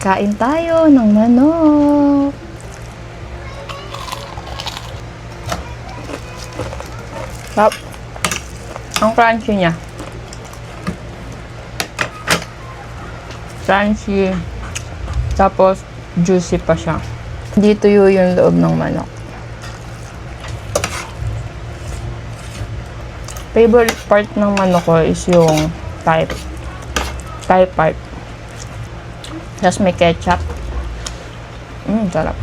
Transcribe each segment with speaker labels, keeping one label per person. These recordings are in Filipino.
Speaker 1: Kain tayo ng manok. Sarap. Ang crunchy niya. Crunchy. Tapos, juicy pa siya. Hindi tuyo yung loob ng manok. Favorite part ng manok ko is yung thigh part. Tapos may ketchup. Sarap.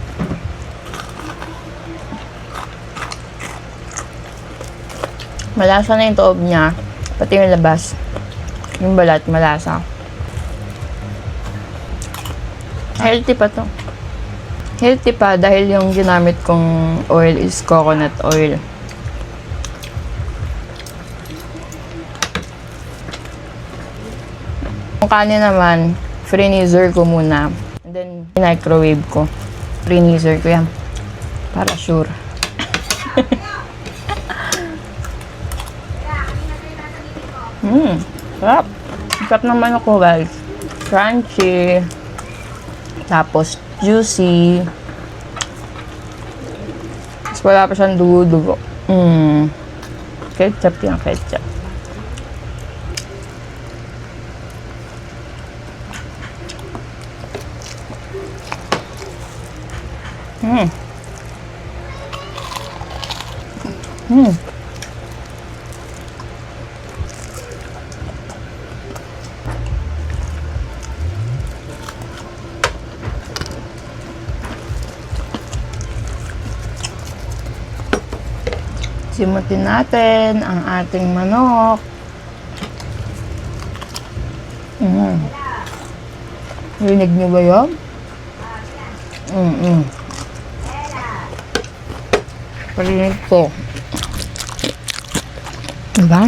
Speaker 1: Malasa na yung loob niya. Pati yung labas. Yung balat, malasa. Healthy pa to. Healthy pa dahil yung ginamit kong oil is coconut oil. Yung kanin naman, freezer ko muna. And then, microwave ko. Freezer ko yan. Para sure. Sarap. Sarap ng manok ko, guys. Crunchy. Tapos, juicy. Tapos, wala pa siyang dugo-dugo. Ketchup yan, ketchup. Simutin natin ang ating manok. Rinig niyo ba yun? Parinig ko. Diba?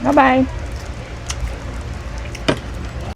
Speaker 1: Bye-bye.